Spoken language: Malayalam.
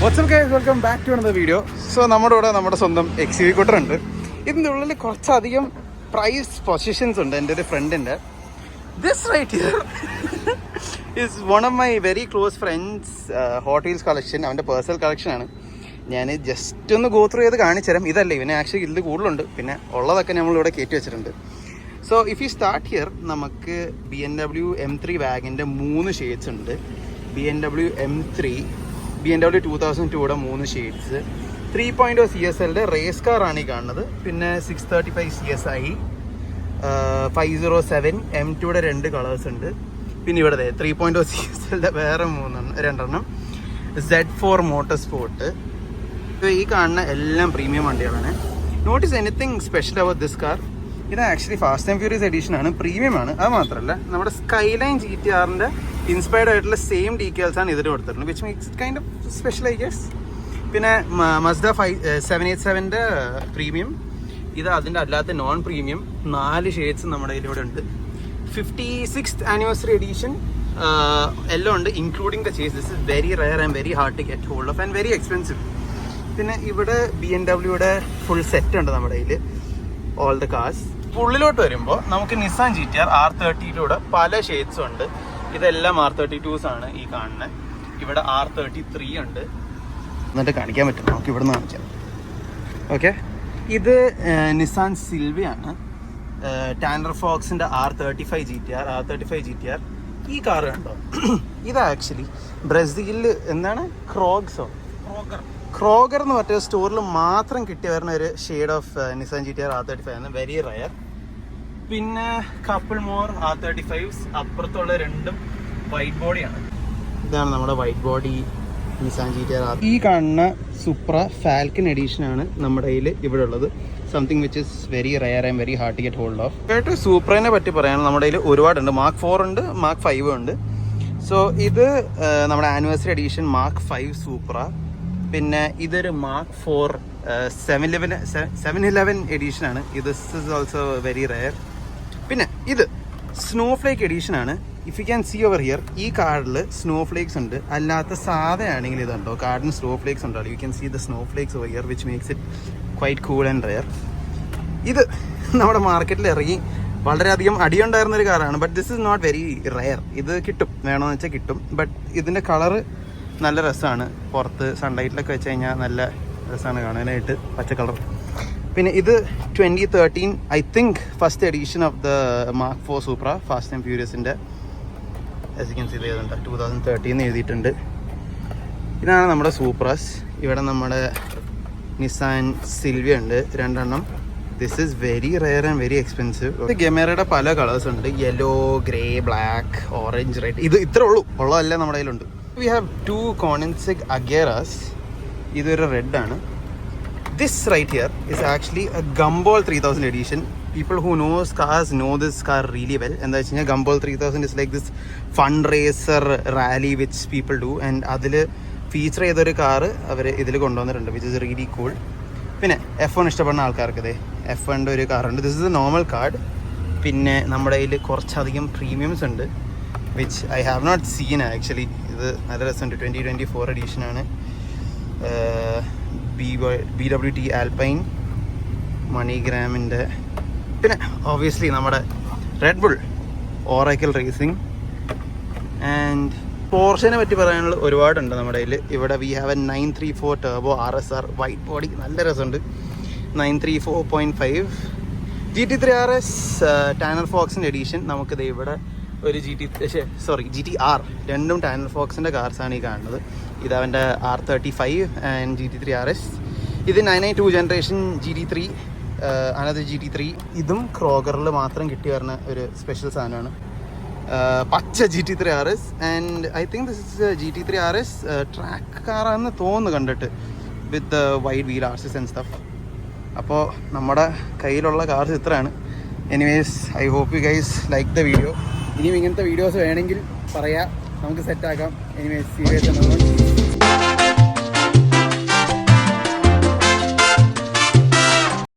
WhatsApp guys, welcome back to another video. So നമ്മുടെ ഇവിടെ നമ്മുടെ സ്വന്തം XUV കൂട്ടറുണ്ട്. ഇതിൻ്റെ ഉള്ളിൽ കുറച്ചധികം പ്രൈസ് പൊസിഷൻസ് ഉണ്ട്. എൻ്റെ ഒരു ഫ്രണ്ടിൻ്റെ this right here is one of my very close friends Hot Wheels collection. അവൻ്റെ പേഴ്സണൽ കളക്ഷനാണ്. ഞാൻ ജസ്റ്റ് ഒന്ന് ഗോ ത്രൂ ചെയ്ത് കാണിച്ചു തരാം. ഇതല്ല, ഇവനെ ആക്ച്വലി ഇതിൽ കൂടുതലുണ്ട്. പിന്നെ ഉള്ളതൊക്കെ നമ്മളിവിടെ കയറ്റി വെച്ചിട്ടുണ്ട്. So if you start here, നമുക്ക് BMW M3 വാഗൻ്റെ 3 ഷെയ്ഡ്സ് ഉണ്ട്. BMW M3, BMW 2002 3 ഷെയ്ഡ്സ്, 3.0 CSLയുടെ റേസ് കാറാണ് ഈ കാണുന്നത്. പിന്നെ 635 CSI, 507 M2യുടെ 2 കളേഴ്സ് ഉണ്ട്. പിന്നെ ഇവിടെ 3.0 CSLയുടെ വേറെ 2 Z4 മോട്ടോർ സ്പോർട്ട്. ഈ കാണുന്ന എല്ലാം പ്രീമിയം വണ്ടികളാണ്. Notice anything special about this car, ഇത് actually Fast and Furious edition ആണ്, പ്രീമിയം ആണ്. അത് മാത്രമല്ല നമ്മുടെ സ്കൈലൈൻ GTRൻ്റെ ഇൻസ്പയർഡ് ആയിട്ടുള്ള സെയിം ഡീറ്റെയിൽസ് ആണ് ഇതിൽ കൊടുത്തിട്ടുണ്ട്, which makes kind of special I guess. പിന്നെ മസ്ദ 787ൻ്റെ പ്രീമിയം, ഇത് അതിൻ്റെ അല്ലാത്ത നോൺ പ്രീമിയം 4 ഷെയ്ഡ്സ് നമ്മുടെ ഇതിലൂടെ ഉണ്ട്. 56th ആനിവേഴ്സറി എഡിഷൻ എല്ലാം ഉണ്ട്, including the chase. This is very rare and very hard to get hold of and very expensive. പിന്നെ ഇവിടെ BMWയുടെ ഫുൾ സെറ്റ് ഉണ്ട് നമ്മുടെ കയ്യിൽ, ഓൾ ദ കാർസ്. ഉള്ളിലോട്ട് വരുമ്പോൾ നമുക്ക് നിസാൻ GTR R30യിലൂടെ പല ഷെയ്ഡ്സും ഉണ്ട്. ഇതെല്ലാം R32s ആണ് ഈ കാണുന്നത്. ഇവിടെ R33 ഉണ്ട്. എന്നിട്ട് കാണിക്കാൻ പറ്റും, നമുക്ക് ഇവിടെ നിന്ന് കാണിക്കാം. ഓക്കെ, ഇത് നിസാൻ സിൽവിയാണ്. ടാൻഡർ ഫോക്സിൻ്റെ R35 GTR. ഈ കാർ കണ്ടോ, ഇത് ആക്ച്വലി ബ്രസീലിൽ എന്താണ് ക്രോഗർ എന്ന് പറഞ്ഞ സ്റ്റോറിൽ മാത്രം കിട്ടി വരുന്ന ഒരു shade of Nissan GTR R35 ആണ്, വെരി റയർ. പിന്നെ കപ്പിൾ മോർ R35s, അപ്പുറത്തുള്ള 2 വൈറ്റ് ബോഡിയാണ്. ഇതാണ് നമ്മുടെ വൈറ്റ് ബോഡി നിസാൻ GTR. ഈ കാണുന്ന സുപ്ര ഫാൽക്കൺ എഡീഷൻ ആണ് നമ്മുടെ കയ്യിൽ ഇവിടെ ഉള്ളത്. Something which is very rare and very hard to get hold of. ആയിട്ട് സൂപ്രനെ പറ്റി പറയാൻ നമ്മുടെ കയ്യിൽ ഒരുപാടുണ്ട്. Mark 4 ഉണ്ട്, Mark 5 ഉണ്ട്. സോ ഇത് നമ്മുടെ ആനിവേഴ്സറി എഡീഷൻ Mark 5 സൂപ്ര. പിന്നെ ഇതൊരു Mark 4 711 എഡീഷൻ ആണ്. ഇത് ഇസ് ഓൾസോ വെരി റയർ. പിന്നെ ഇത് സ്നോഫ്ലേക്ക് എഡീഷൻ ആണ്. If you can see over here, ഈ കാർഡിൽ സ്നോഫ്ലേക്സ് ഉണ്ട്. അല്ലാത്ത സാധയാണെങ്കിൽ ഇതുണ്ടോ, കാർഡിന് സ്നോഫ്ലേക്സ് ഉണ്ടോ. You can see the snowflakes over here, which makes it quite cool and rare. ഇത് നമ്മുടെ മാർക്കറ്റിൽ ഇറങ്ങി വളരെയധികം അടിയുണ്ടായിരുന്നൊരു കാറാണ്. But this is not very rare. ഇത് കിട്ടും, വേണമെന്ന് വെച്ചാൽ കിട്ടും. ബട്ട് ഇതിൻ്റെ കളറ് നല്ല രസമാണ്. പുറത്ത് സൺലൈറ്റിലൊക്കെ വെച്ച് കഴിഞ്ഞാൽ നല്ല രസമാണ് കാണാനായിട്ട്, പച്ച കളർ. പിന്നെ ഇത് 2013 I think first edition of the Mark 4 Supra Fast and ഫ്യൂരിയസിൻ്റെ. ചെയ്തുണ്ട് 2013 എഴുതിയിട്ടുണ്ട്. ഇതാണ് നമ്മുടെ സൂപ്രാസ്. ഇവിടെ നമ്മുടെ നിസാൻ സിൽവിയ ഉണ്ട്, 2. This is very rare and very expensive. ഇത് ഗമേറയുടെ പല കളേഴ്സ് ഉണ്ട്, yellow, grey, black, orange, red. ഇത് ഇത്രേ ഉള്ളൂ, ഉള്ളതല്ല നമ്മുടെ കയ്യിലുണ്ട്. We have 2 Koenigsegg Ageras. ഇതൊരു റെഡ് ആണ്. This right here is actually a Gumball 3000 edition. People who knows cars know this car really well. എന്താ വെച്ച് കഴിഞ്ഞാൽ Gumball 3000 is like this fundraiser rally which people do. And അതിൽ ഫീച്ചർ ചെയ്തൊരു കാറ് അവർ ഇതിൽ കൊണ്ടുവന്നിട്ടുണ്ട്, which is really cool. പിന്നെ F1 ഇഷ്ടപ്പെടുന്ന ആൾക്കാർക്ക് ഇതേ F1ൻ്റെ ഒരു കാറുണ്ട്. This is A normal card. പിന്നെ നമ്മുടെ കയ്യിൽ കുറച്ചധികം പ്രീമിയംസ് ഉണ്ട്, which I have not seen actually. ഇത് നല്ല രസമുണ്ട്. 2024 എഡീഷനാണ്. BWT alpine, മണിഗ്രാമിൻ്റെ. പിന്നെ ഓബിയസ്ലി നമ്മുടെ റെഡ് ബുൾ ഓറാക്കിൾ റേസിംഗ്. ആൻഡ് പോർഷനെ പറ്റി പറയാനുള്ള ഒരുപാടുണ്ട് നമ്മുടെ കയ്യിൽ. ഇവിടെ we have A 934 turbo RSR white body, നല്ല രസമുണ്ട്. 934.5 GT3 RS ടാനർ ഫോക്സിൻ്റെ എഡീഷൻ. നമുക്കിത് ഇവിടെ ഒരു GTR, 2 ടാനർ ഫോക്സിൻ്റെ കാർസാണ് ഈ കാണുന്നത്. ഇത് അവൻ്റെ R35 ആൻഡ് GT3 RS. ഇത് 992 ജനറേഷൻ GT3, അനദർ GT3. ഇതും ക്രോഗറിൽ മാത്രം കിട്ടി വരുന്ന ഒരു സ്പെഷ്യൽ സാധനമാണ്, പച്ച GT3 RS. ആൻഡ് ഐ തിങ്ക് ദിസ് ഇസ് GT3 RS ട്രാക്ക് കാറാണെന്ന് തോന്നുന്നു കണ്ടിട്ട്, with wide wheel arches and stuff. അപ്പോൾ നമ്മുടെ കയ്യിലുള്ള കാർസ് ഇത്രയാണ്. Anyways, I hope you guys like the video. ഇനിയും ഇങ്ങനത്തെ വീഡിയോസ് വേണമെങ്കിൽ പറയാം, നമുക്ക് സെറ്റാക്കാം. Anyways, serious